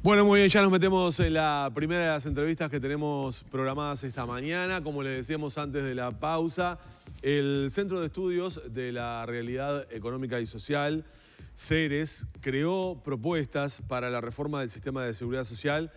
Bueno, muy bien, ya nos metemos en la primera de las entrevistas que tenemos programadas esta mañana. Como les decíamos antes de la pausa, el Centro de Estudios de la Realidad Económica y Social, CERES, creó propuestas para la reforma del sistema de seguridad social.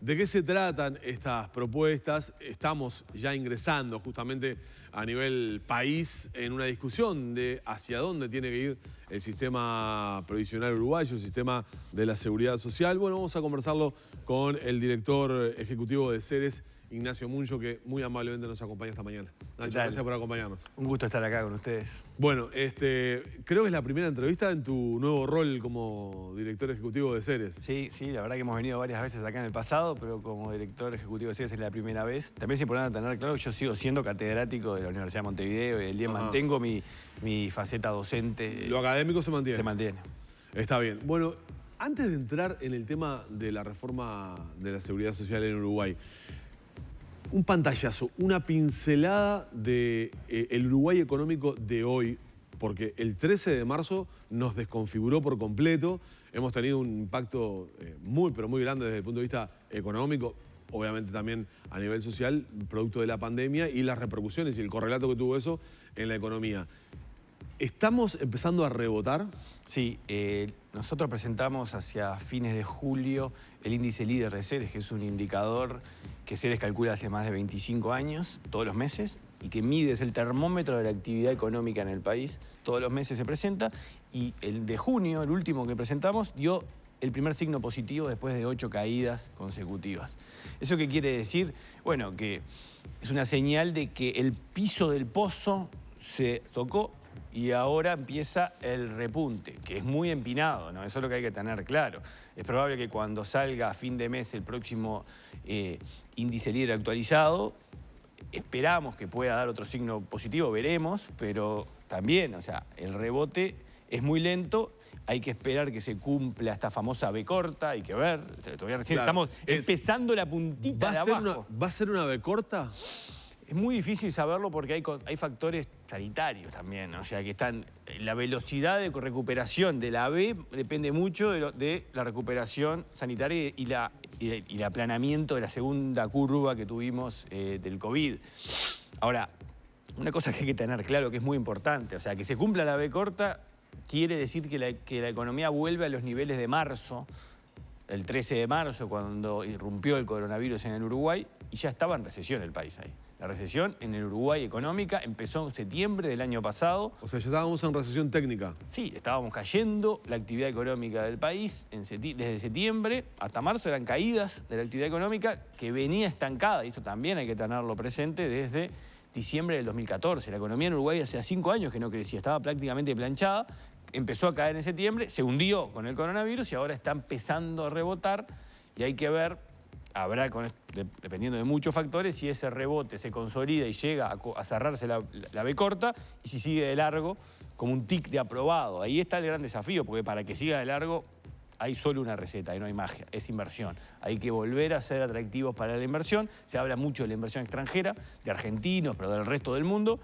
¿De qué se tratan estas propuestas? Estamos ya ingresando justamente a nivel país en una discusión de hacia dónde tiene que ir el sistema previsional uruguayo, el sistema de la seguridad social. Bueno, vamos a conversarlo con el director ejecutivo de CERES, Ignacio Muncho, que muy amablemente nos acompaña esta mañana. Nacho, gracias por acompañarnos. Un gusto estar acá con ustedes. Bueno, creo que es la primera entrevista en tu nuevo rol como director ejecutivo de CERES. Sí, la verdad que hemos venido varias veces acá en el pasado, pero como director ejecutivo de CERES es la primera vez. También es importante tener claro que yo sigo siendo catedrático de la Universidad de Montevideo y el día mantengo mi faceta docente. Lo académico se mantiene. Se mantiene. Está bien. Bueno, antes de entrar en el tema de la reforma de la seguridad social en Uruguay, un pantallazo, una pincelada del Uruguay económico de hoy, porque el 13 de marzo nos desconfiguró por completo. Hemos tenido un impacto muy, pero muy grande desde el punto de vista económico, obviamente también a nivel social, producto de la pandemia y las repercusiones y el correlato que tuvo eso en la economía. ¿Estamos empezando a rebotar? Sí, nosotros presentamos hacia fines de julio el índice líder de CERES, que es un indicador que CERES calcula hace más de 25 años, todos los meses, y que mide, es el termómetro de la actividad económica en el país. Todos los meses se presenta, y el de junio, el último que presentamos, dio el primer signo positivo después de 8 caídas consecutivas. ¿Eso qué quiere decir? Bueno, que es una señal de que el piso del pozo se tocó y ahora empieza el repunte, que es muy empinado, ¿no? Eso es lo que hay que tener claro. Es probable que cuando salga a fin de mes el próximo índice líder actualizado, esperamos que pueda dar otro signo positivo, veremos, pero también, o sea, el rebote es muy lento. Hay que esperar que se cumpla esta famosa B corta, hay que ver. Todavía recién estamos empezando la puntita de abajo. ¿Va a ser una B corta? Es muy difícil saberlo porque hay factores sanitarios también, o sea que la velocidad de recuperación de la B depende mucho de la recuperación sanitaria y el aplanamiento de la segunda curva que tuvimos del COVID. Ahora, una cosa que hay que tener claro que es muy importante, o sea que se cumpla la B corta quiere decir que la economía vuelve a los niveles de marzo, el 13 de marzo, cuando irrumpió el coronavirus en el Uruguay, y ya estaba en recesión el país ahí. La recesión en el Uruguay económica empezó en septiembre del año pasado. O sea, ya estábamos en recesión técnica. Sí, estábamos cayendo la actividad económica del país. Desde septiembre hasta marzo eran caídas de la actividad económica que venía estancada, y esto también hay que tenerlo presente, desde diciembre del 2014. La economía en Uruguay hace 5 años que no crecía, estaba prácticamente planchada. Empezó a caer en septiembre, se hundió con el coronavirus y ahora está empezando a rebotar, y hay que ver, dependiendo de muchos factores, si ese rebote se consolida y llega a cerrarse la B corta, y si sigue de largo como un tic de aprobado. Ahí está el gran desafío, porque para que siga de largo hay solo una receta y no hay magia, es inversión. Hay que volver a ser atractivos para la inversión. Se habla mucho de la inversión extranjera, de argentinos, pero del resto del mundo.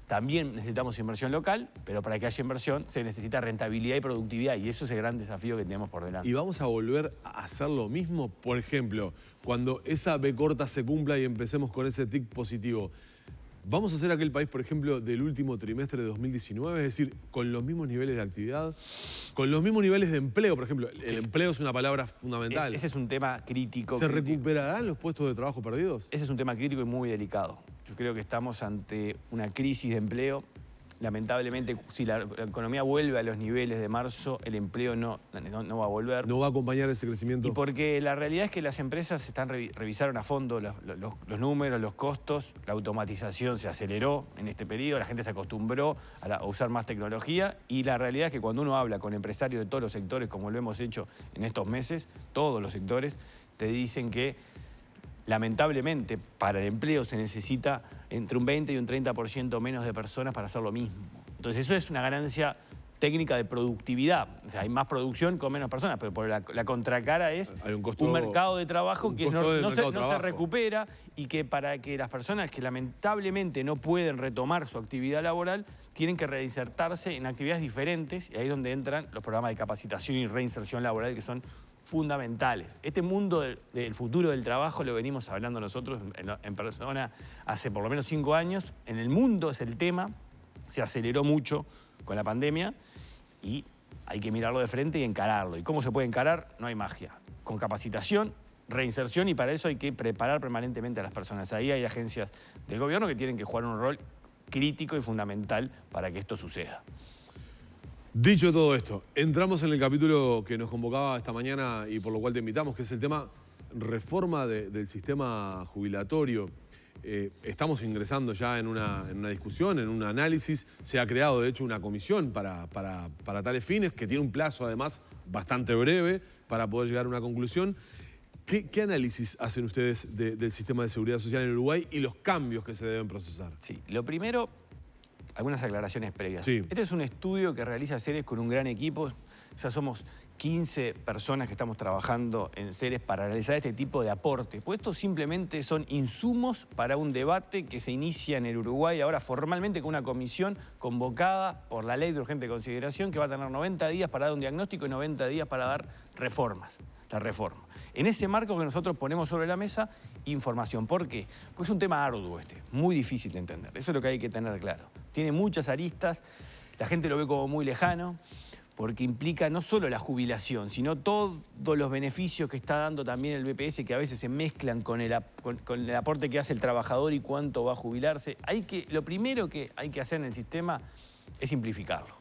También necesitamos inversión local, pero para que haya inversión se necesita rentabilidad y productividad, y eso es el gran desafío que tenemos por delante. ¿Y vamos a volver a hacer lo mismo? Por ejemplo, cuando esa B corta se cumpla y empecemos con ese tic positivo, ¿vamos a ser aquel país, por ejemplo, del último trimestre de 2019? Es decir, con los mismos niveles de actividad, con los mismos niveles de empleo, por ejemplo. El empleo es una palabra fundamental. Ese es un tema crítico. ¿Se recuperarán los puestos de trabajo perdidos? Ese es un tema crítico y muy delicado. Yo creo que estamos ante una crisis de empleo. Lamentablemente, si la economía vuelve a los niveles de marzo, el empleo no va a volver. ¿No va a acompañar ese crecimiento? Y porque la realidad es que las empresas revisaron a fondo los números, los costos, la automatización se aceleró en este periodo, la gente se acostumbró a usar más tecnología, y la realidad es que cuando uno habla con empresarios de todos los sectores, como lo hemos hecho en estos meses, todos los sectores te dicen que lamentablemente, para el empleo se necesita entre un 20 y un 30% menos de personas para hacer lo mismo. Entonces eso es una ganancia técnica de productividad. O sea, hay más producción con menos personas, pero por la contracara es Hay un costo, mercado de trabajo que no se recupera, y que para que las personas que lamentablemente no pueden retomar su actividad laboral tienen que reinsertarse en actividades diferentes, y ahí es donde entran los programas de capacitación y reinserción laboral, que son fundamentales. Este mundo del futuro del trabajo lo venimos hablando nosotros en persona hace por lo menos 5 años. En el mundo es el tema, se aceleró mucho con la pandemia y hay que mirarlo de frente y encararlo. ¿Y cómo se puede encarar? No hay magia. Con capacitación, reinserción, y para eso hay que preparar permanentemente a las personas. Ahí hay agencias del gobierno que tienen que jugar un rol crítico y fundamental para que esto suceda. Dicho todo esto, entramos en el capítulo que nos convocaba esta mañana y por lo cual te invitamos, que es el tema reforma del sistema jubilatorio. Estamos ingresando ya en una discusión, en un análisis. Se ha creado, de hecho, una comisión para tales fines, que tiene un plazo, además, bastante breve para poder llegar a una conclusión. ¿Qué análisis hacen ustedes del sistema de seguridad social en Uruguay y los cambios que se deben procesar? Sí, lo primero, algunas aclaraciones previas. Sí. Este es un estudio que realiza Ceres con un gran equipo. Ya somos 15 personas que estamos trabajando en Ceres para realizar este tipo de aporte. Pues estos simplemente son insumos para un debate que se inicia en el Uruguay ahora formalmente con una comisión convocada por la Ley de Urgente Consideración, que va a tener 90 días para dar un diagnóstico y 90 días para dar reformas. La reforma. En ese marco que nosotros ponemos sobre la mesa, información. ¿Por qué? Pues es un tema arduo muy difícil de entender. Eso es lo que hay que tener claro. Tiene muchas aristas, la gente lo ve como muy lejano, porque implica no solo la jubilación, sino todos los beneficios que está dando también el BPS, que a veces se mezclan con el aporte que hace el trabajador y cuánto va a jubilarse. Lo primero que hay que hacer en el sistema es simplificarlo,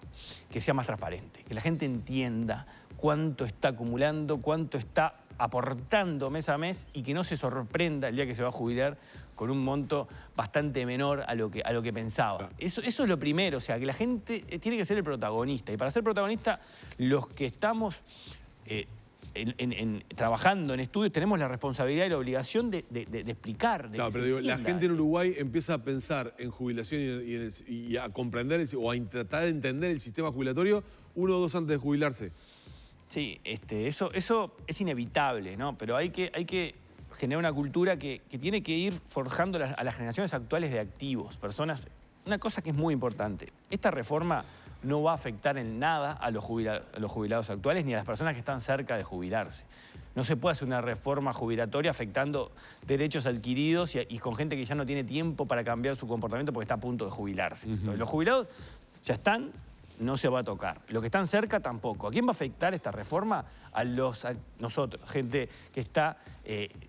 que sea más transparente, que la gente entienda cuánto está acumulando, cuánto está aportando mes a mes, y que no se sorprenda el día que se va a jubilar con un monto bastante menor a lo que pensaba. Claro. Eso es lo primero, o sea, que la gente tiene que ser el protagonista. Y para ser protagonista, los que estamos trabajando en estudios tenemos la responsabilidad y la obligación de explicar. Claro, pero digo, la gente en Uruguay empieza a pensar en jubilación y a comprender o a tratar de entender el sistema jubilatorio 1 o 2 antes de jubilarse. Sí, eso es inevitable, ¿no? Pero hay que generar una cultura que tiene que ir forjando a las generaciones actuales de activos, personas. Una cosa que es muy importante, esta reforma no va a afectar en nada a los jubilados actuales ni a las personas que están cerca de jubilarse. No se puede hacer una reforma jubilatoria afectando derechos adquiridos y con gente que ya no tiene tiempo para cambiar su comportamiento porque está a punto de jubilarse. Los jubilados ya están, no se va a tocar. Los que están cerca tampoco. ¿A quién va a afectar esta reforma? A nosotros, gente que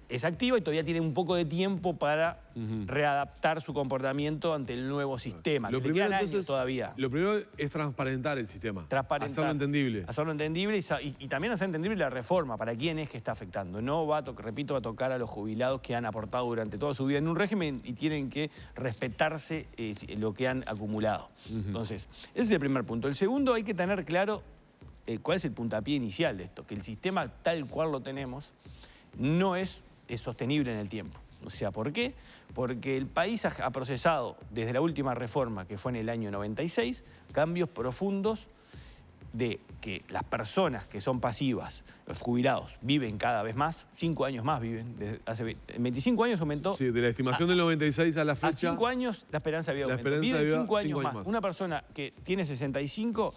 es activa y todavía tiene un poco de tiempo para readaptar su comportamiento ante el nuevo sistema. Lo primero, quedan años todavía. Lo primero es transparentar el sistema. Hacerlo entendible. Hacerlo entendible y también hacer entendible la reforma, para quién es que está afectando. No va a tocar a los jubilados que han aportado durante toda su vida en un régimen y tienen que respetarse lo que han acumulado. Entonces, ese es el primer punto. El segundo, hay que tener claro cuál es el puntapié inicial de esto, que el sistema tal cual lo tenemos no es sostenible en el tiempo. O sea, ¿por qué? Porque el país ha procesado desde la última reforma, que fue en el año 96, cambios profundos de que las personas que son pasivas, los jubilados, viven cada vez más, 5 años más viven. En 25 años aumentó. Sí, de la estimación del 96 a la fecha. A 5 años la esperanza de vida aumentó. Viven 5 años más. Una persona que tiene 65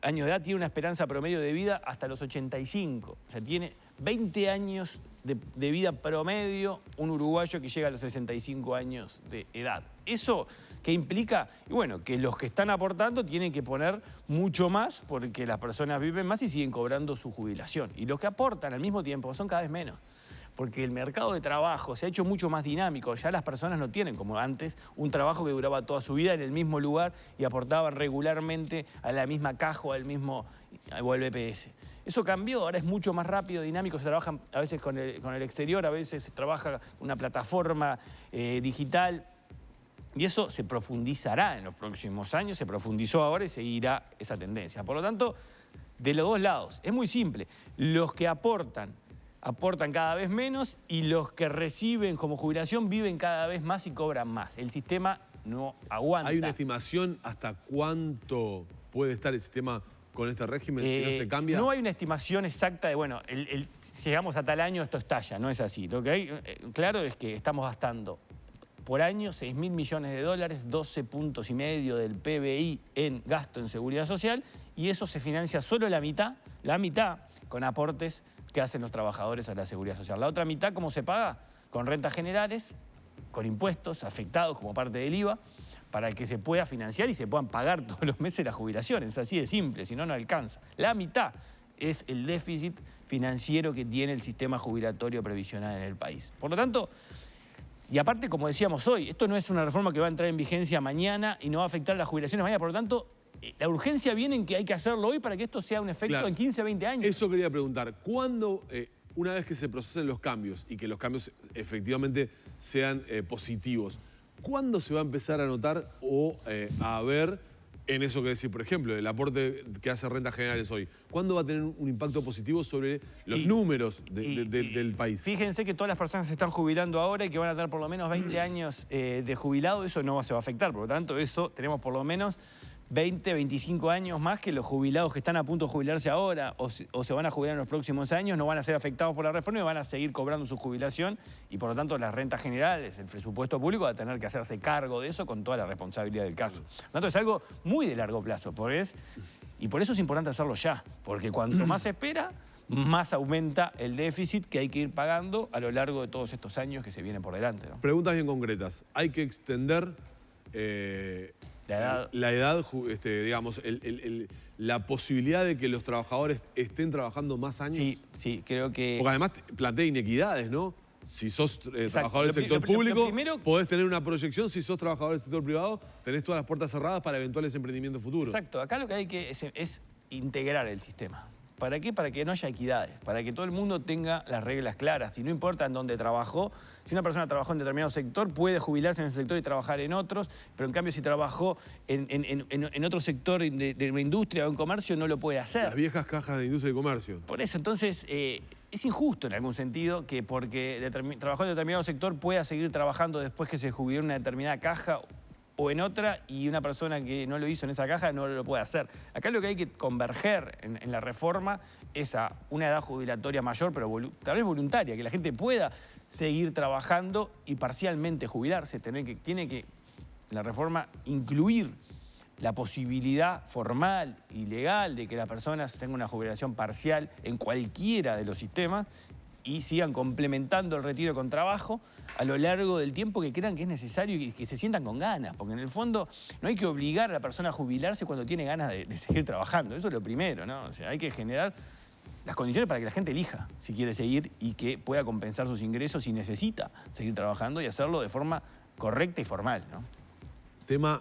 años de edad tiene una esperanza promedio de vida hasta los 85. O sea, tiene 20 años de vida promedio un uruguayo que llega a los 65 años de edad. ¿Eso qué implica? Y bueno, que los que están aportando tienen que poner mucho más porque las personas viven más y siguen cobrando su jubilación. Y los que aportan al mismo tiempo son cada vez menos. Porque el mercado de trabajo se ha hecho mucho más dinámico. Ya las personas no tienen, como antes, un trabajo que duraba toda su vida en el mismo lugar y aportaban regularmente a la misma caja o al BPS. Eso cambió, ahora es mucho más rápido, dinámico, se trabaja a veces con el exterior, a veces se trabaja una plataforma digital. Y eso se profundizará en los próximos años, se profundizó ahora y seguirá esa tendencia. Por lo tanto, de los dos lados, es muy simple. Los que aportan cada vez menos y los que reciben como jubilación viven cada vez más y cobran más. El sistema no aguanta. ¿Hay una estimación hasta cuánto puede estar el sistema con este régimen si no se cambia? No hay una estimación exacta de, bueno, llegamos a tal año, esto estalla, no es así. Lo que hay claro es que estamos gastando por año 6.000 millones de dólares, 12,5 puntos del PBI en gasto en seguridad social, y eso se financia solo la mitad con aportes que hacen los trabajadores a la seguridad social. La otra mitad, ¿cómo se paga? Con rentas generales, con impuestos afectados como parte del IVA, para que se pueda financiar y se puedan pagar todos los meses las jubilaciones. Es así de simple, si no, no alcanza. La mitad es el déficit financiero que tiene el sistema jubilatorio previsional en el país. Por lo tanto, y aparte, como decíamos hoy, esto no es una reforma que va a entrar en vigencia mañana y no va a afectar las jubilaciones mañana. Por lo tanto, la urgencia viene en que hay que hacerlo hoy para que esto sea un efecto en 15 o 20 años. Eso quería preguntar. ¿Cuándo, una vez que se procesen los cambios y que los cambios efectivamente sean positivos, ¿cuándo se va a empezar a notar o a ver en eso que decir, por ejemplo, el aporte que hace Rentas Generales hoy? ¿Cuándo va a tener un impacto positivo sobre los números del país? Fíjense que todas las personas se están jubilando ahora y que van a tener por lo menos 20 años de jubilado, eso no se va a afectar. Por lo tanto, eso tenemos por lo menos 20, 25 años más que los jubilados que están a punto de jubilarse ahora o se van a jubilar en los próximos años no van a ser afectados por la reforma y van a seguir cobrando su jubilación, y por lo tanto las rentas generales, el presupuesto público va a tener que hacerse cargo de eso con toda la responsabilidad del caso. Por lo tanto, es algo muy de largo plazo, y por eso es importante hacerlo ya, porque cuanto más se espera, más aumenta el déficit que hay que ir pagando a lo largo de todos estos años que se vienen por delante, ¿no? Preguntas bien concretas. ¿Hay que extender la edad, digamos, la posibilidad de que los trabajadores estén trabajando más años? Sí, creo que... Porque además plantea inequidades, ¿no? Si sos trabajador del sector público, podés tener una proyección. Si sos trabajador del sector privado, tenés todas las puertas cerradas para eventuales emprendimientos futuros. Exacto. Acá lo que hay que es integrar el sistema. ¿Para qué? Para que no haya equidades, para que todo el mundo tenga las reglas claras. Y no importa en dónde trabajó, si una persona trabajó en determinado sector, puede jubilarse en ese sector y trabajar en otros, pero en cambio si trabajó en otro sector de una industria o en comercio, no lo puede hacer. Las viejas cajas de industria y comercio. Por eso, entonces, es injusto en algún sentido que porque trabajó en determinado sector pueda seguir trabajando después que se jubiló en una determinada caja o en otra, y una persona que no lo hizo en esa caja no lo puede hacer. Acá lo que hay que converger en la reforma es a una edad jubilatoria mayor, pero tal vez voluntaria, que la gente pueda seguir trabajando y parcialmente jubilarse. Tiene que la reforma incluir la posibilidad formal y legal de que las personas tengan una jubilación parcial en cualquiera de los sistemas y sigan complementando el retiro con trabajo a lo largo del tiempo que crean que es necesario y que se sientan con ganas. Porque en el fondo no hay que obligar a la persona a jubilarse cuando tiene ganas de seguir trabajando. Eso es lo primero, ¿no? O sea, hay que generar las condiciones para que la gente elija si quiere seguir y que pueda compensar sus ingresos si necesita seguir trabajando y hacerlo de forma correcta y formal, ¿no? Tema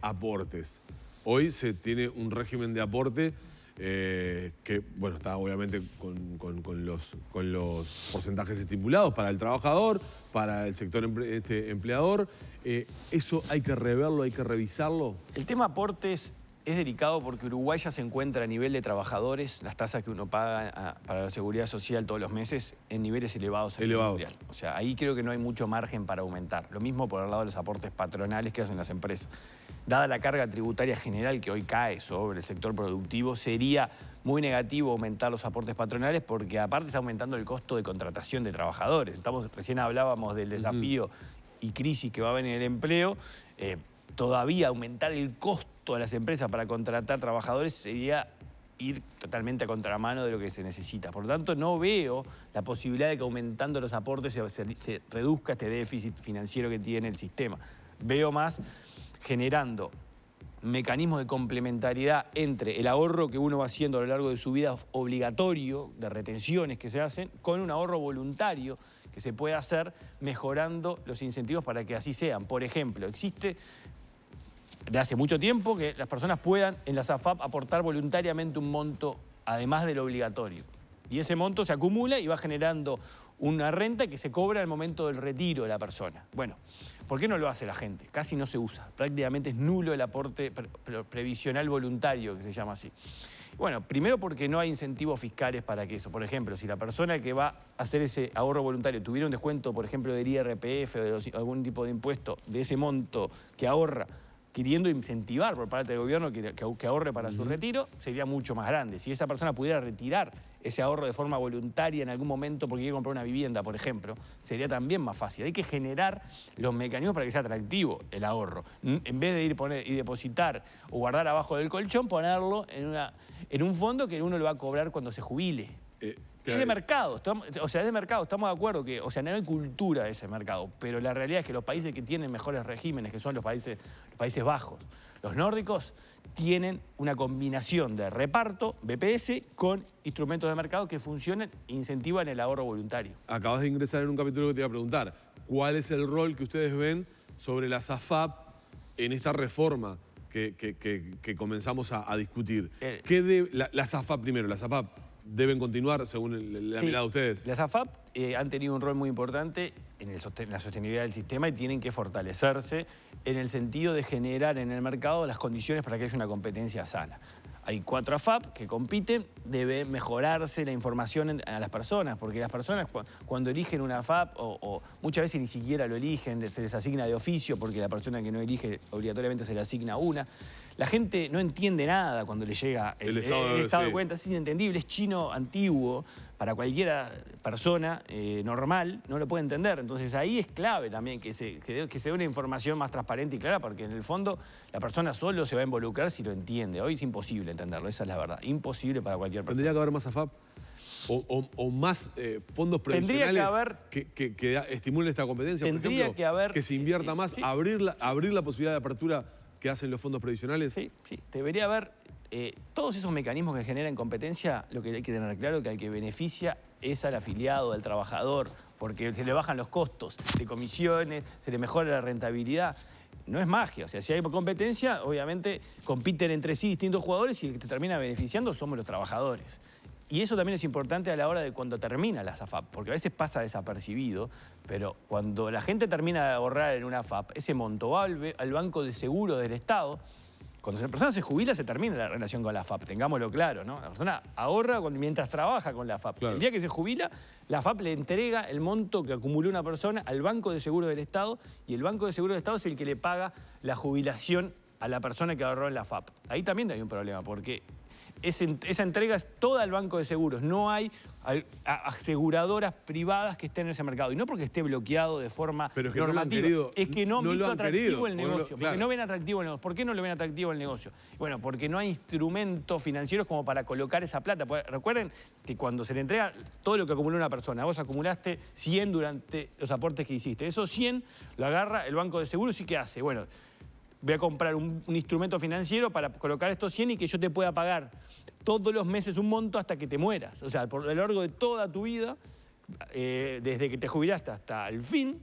aportes. Hoy se tiene un régimen de aporte que, bueno, está obviamente con los porcentajes estipulados para el trabajador, para el sector empleador. ¿Eso hay que reverlo, hay que revisarlo? El tema aportes es delicado porque Uruguay ya se encuentra a nivel de trabajadores, las tasas que uno paga para la seguridad social todos los meses, en niveles elevados a nivel mundial. O sea, ahí creo que no hay mucho margen para aumentar. Lo mismo por el lado de los aportes patronales que hacen las empresas. Dada la carga tributaria general que hoy cae sobre el sector productivo, sería muy negativo aumentar los aportes patronales porque aparte está aumentando el costo de contratación de trabajadores. Recién hablábamos del desafío y crisis que va a haber en el empleo. Todavía aumentar el costo a las empresas para contratar trabajadores sería ir totalmente a contramano de lo que se necesita. Por lo tanto, no veo la posibilidad de que aumentando los aportes se reduzca este déficit financiero que tiene el sistema. Veo más generando mecanismos de complementariedad entre el ahorro que uno va haciendo a lo largo de su vida obligatorio, de retenciones que se hacen, con un ahorro voluntario que se puede hacer mejorando los incentivos para que así sean. Por ejemplo, existe de hace mucho tiempo que las personas puedan en las AFAP aportar voluntariamente un monto además de lo obligatorio. Y ese monto se acumula y va generando una renta que se cobra al momento del retiro de la persona. Bueno, ¿por qué no lo hace la gente? Casi no se usa. Prácticamente es nulo el aporte previsional voluntario, que se llama así. Bueno, primero porque no hay incentivos fiscales para que eso. Por ejemplo, si la persona que va a hacer ese ahorro voluntario tuviera un descuento, por ejemplo, del IRPF o de algún tipo de impuesto de ese monto que ahorra queriendo incentivar por parte del gobierno que ahorre para su retiro, sería mucho más grande. Si esa persona pudiera retirar ese ahorro de forma voluntaria en algún momento porque quiere comprar una vivienda, por ejemplo, sería también más fácil. Hay que generar los mecanismos para que sea atractivo el ahorro. En vez de ir y depositar o guardar abajo del colchón, ponerlo en un fondo que uno lo va a cobrar cuando se jubile. Es de mercado, es de mercado, estamos de acuerdo que, no hay cultura de ese mercado, pero la realidad es que los países que tienen mejores regímenes, que son los Países Bajos, los nórdicos, tienen una combinación de reparto, BPS, con instrumentos de mercado que funcionan e incentivan el ahorro voluntario. Acabas de ingresar en un capítulo que te iba a preguntar. ¿Cuál es el rol que ustedes ven sobre las AFAP en esta reforma que comenzamos a discutir? Las AFAP primero, las AFAP deben continuar según la mirada de ustedes. Las AFAP han tenido un rol muy importante en la sostenibilidad del sistema y tienen que fortalecerse en el sentido de generar en el mercado las condiciones para que haya una competencia sana. Hay 4 AFAP que compiten, debe mejorarse la información a las personas, porque las personas cuando eligen una AFAP, o muchas veces ni siquiera lo eligen, se les asigna de oficio, porque la persona que no elige obligatoriamente se le asigna una. La gente no entiende nada cuando le llega el estado de cuenta, es inentendible, es chino antiguo, para cualquier persona normal no lo puede entender. Entonces ahí es clave también que se dé una información más transparente y clara, porque en el fondo la persona solo se va a involucrar si lo entiende. Hoy es imposible entenderlo, esa es la verdad, imposible para cualquier persona. ¿Tendría que haber más AFAP? ¿O más fondos previsionales que estimulen esta competencia? Tendría por ejemplo, que se invierta más, sí. abrir la posibilidad de apertura que hacen los fondos previsionales. Sí, debería haber todos esos mecanismos que generan competencia. Lo que hay que tener claro es que al que beneficia es al afiliado, al trabajador, porque se le bajan los costos de comisiones, se le mejora la rentabilidad. No es magia, si hay competencia, obviamente compiten entre sí distintos jugadores y el que te termina beneficiando somos los trabajadores. Y eso también es importante a la hora de cuando termina la AFAP, porque a veces pasa desapercibido, pero cuando la gente termina de ahorrar en una AFAP, ese monto va al Banco de Seguro del Estado. Cuando la persona se jubila, se termina la relación con la AFAP, tengámoslo claro, ¿no? La persona ahorra mientras trabaja con la AFAP. Claro. El día que se jubila, la AFAP le entrega el monto que acumuló una persona al Banco de Seguro del Estado, y el Banco de Seguro del Estado es el que le paga la jubilación a la persona que ahorró en la AFAP. Ahí también hay un problema, porque esa entrega es toda al Banco de Seguros. No hay aseguradoras privadas que estén en ese mercado. Y no porque esté bloqueado de forma normativa. Es que no han visto atractivo el negocio. Porque no ven atractivo el negocio. ¿Por qué no lo ven atractivo el negocio? Bueno, porque no hay instrumentos financieros como para colocar esa plata. Porque recuerden que cuando se le entrega todo lo que acumuló una persona, vos acumulaste 100 durante los aportes que hiciste. Esos 100 lo agarra el Banco de Seguros y ¿qué hace? Bueno, voy a comprar un instrumento financiero para colocar estos 100 y que yo te pueda pagar todos los meses un monto hasta que te mueras. O sea, por lo largo de toda tu vida, desde que te jubilaste hasta el fin,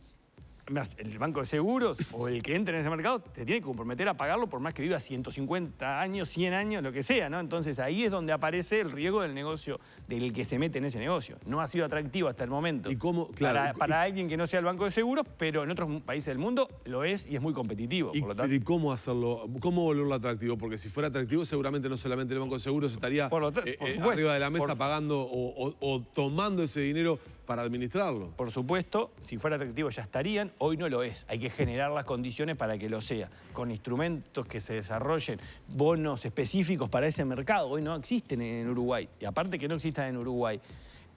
el Banco de Seguros o el que entre en ese mercado te tiene que comprometer a pagarlo por más que viva 150 años, 100 años, lo que sea, ¿no? Entonces ahí es donde aparece el riesgo del negocio, del que se mete en ese negocio. No ha sido atractivo hasta el momento. ¿Y cómo? Claro, para alguien que no sea el Banco de Seguros, pero en otros países del mundo lo es y es muy competitivo. Por lo tanto. ¿Y cómo hacerlo? ¿Cómo volverlo atractivo? Porque si fuera atractivo, seguramente no solamente el Banco de Seguros estaría arriba de la mesa pagando o tomando ese dinero para administrarlo. Por supuesto, si fuera atractivo ya estarían, hoy no lo es. Hay que generar las condiciones para que lo sea, con instrumentos que se desarrollen, bonos específicos para ese mercado. Hoy no existen en Uruguay, y aparte que no existan en Uruguay,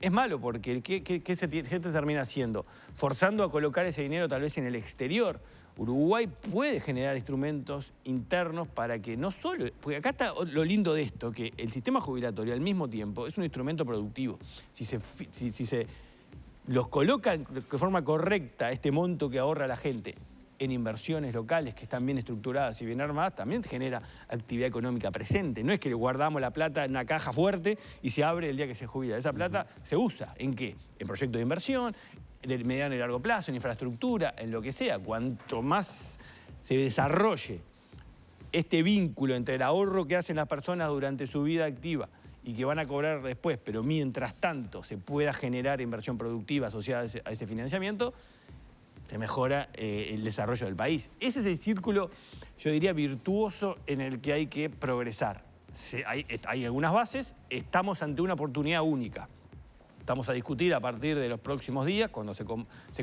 es malo porque ¿qué se termina haciendo? Forzando a colocar ese dinero tal vez en el exterior. Uruguay puede generar instrumentos internos para que no solo... Porque acá está lo lindo de esto, que el sistema jubilatorio al mismo tiempo es un instrumento productivo. Si se los coloca de forma correcta, este monto que ahorra la gente, en inversiones locales que están bien estructuradas y bien armadas, también genera actividad económica presente. No es que guardamos la plata en una caja fuerte y se abre el día que se jubila. Esa plata se usa. ¿En qué? En proyectos de inversión, de mediano y largo plazo, en infraestructura, en lo que sea. Cuanto más se desarrolle este vínculo entre el ahorro que hacen las personas durante su vida activa y que van a cobrar después, pero mientras tanto se pueda generar inversión productiva asociada a ese financiamiento, se mejora el desarrollo del país. Ese es el círculo, yo diría, virtuoso en el que hay que progresar. Hay algunas bases, estamos ante una oportunidad única. Estamos a discutir a partir de los próximos días, cuando se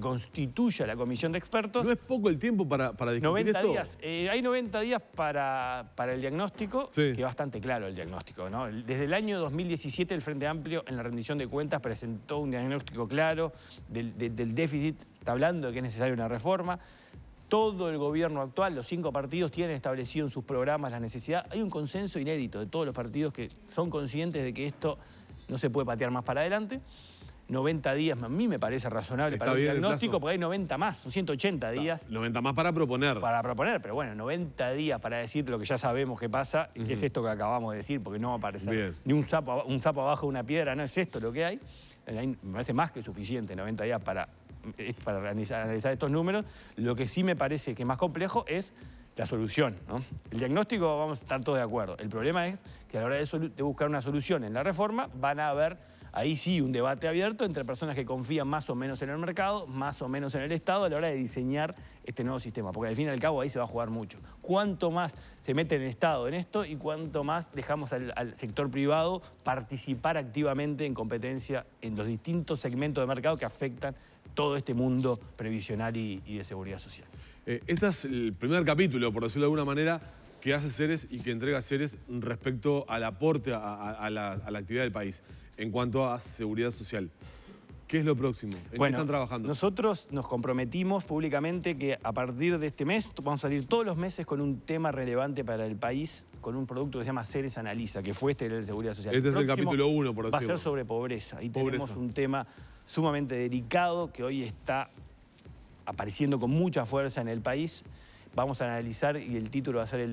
constituya la comisión de expertos. ¿No es poco el tiempo para discutir 90 esto? días. Hay 90 días para el diagnóstico, Sí. que es bastante claro el diagnóstico, ¿no? Desde el año 2017 el Frente Amplio en la rendición de cuentas presentó un diagnóstico claro del déficit, está hablando de que es necesaria una reforma. Todo el gobierno actual, los 5 partidos, tienen establecido en sus programas la necesidad. Hay un consenso inédito de todos los partidos que son conscientes de que esto no se puede patear más para adelante. 90 días a mí me parece razonable Está para el bien el diagnóstico, plazo. porque hay 90 más, son 180 días 90 más para proponer. para proponer, pero bueno, 90 días para decir lo que ya sabemos que pasa, y que es esto que acabamos de decir, porque no va a aparecer Bien. ni un sapo abajo de una piedra, no es esto lo que hay. Me parece más que suficiente 90 días para analizar estos números. Lo que sí me parece que es más complejo es la solución, ¿no? El diagnóstico vamos a estar todos de acuerdo. El problema es que a la hora de buscar una solución en la reforma van a haber ahí sí un debate abierto entre personas que confían más o menos en el mercado, más o menos en el Estado a la hora de diseñar este nuevo sistema. Porque al fin y al cabo ahí se va a jugar mucho. Cuánto más se mete el Estado en esto y cuánto más dejamos al sector privado participar activamente en competencia en los distintos segmentos de mercado que afectan todo este mundo previsional y de seguridad social. Este es el primer capítulo, por decirlo de alguna manera, que hace Ceres y que entrega Ceres respecto al aporte a la actividad del país en cuanto a seguridad social. ¿Qué es lo próximo? ¿En qué están trabajando? Nosotros nos comprometimos públicamente que a partir de este mes vamos a salir todos los meses con un tema relevante para el país, con un producto que se llama Ceres Analiza, que fue de seguridad social. Este es el capítulo 1, por decirlo. Va a ser sobre pobreza. Y Pobreza. tenemos un tema sumamente delicado que hoy está apareciendo con mucha fuerza en el país. Vamos a analizar, y el título va a ser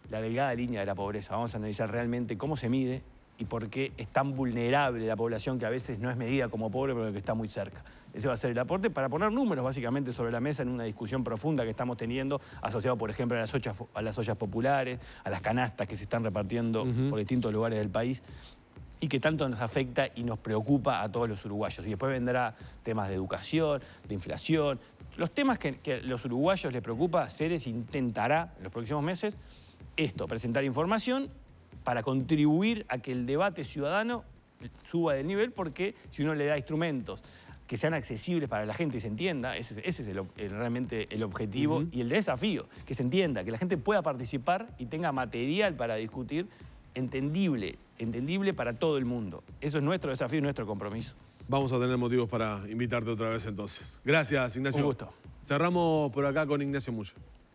la delgada línea de la pobreza. Vamos a analizar realmente cómo se mide y por qué es tan vulnerable la población que a veces no es medida como pobre, pero que está muy cerca. Ese va a ser el aporte para poner números básicamente sobre la mesa en una discusión profunda que estamos teniendo, asociado por ejemplo a las ollas populares, a las canastas que se están repartiendo por distintos lugares del país y que tanto nos afecta y nos preocupa a todos los uruguayos. Y después vendrá temas de educación, de inflación. Los temas que a los uruguayos les preocupa, Ceres intentará en los próximos meses presentar información para contribuir a que el debate ciudadano suba de nivel, porque si uno le da instrumentos que sean accesibles para la gente y se entienda, ese es realmente el objetivo y el desafío, que se entienda, que la gente pueda participar y tenga material para discutir entendible para todo el mundo. Eso es nuestro desafío y nuestro compromiso. Vamos a tener motivos para invitarte otra vez entonces. Gracias, Ignacio. Un gusto. Cerramos por acá con Ignacio Muyo.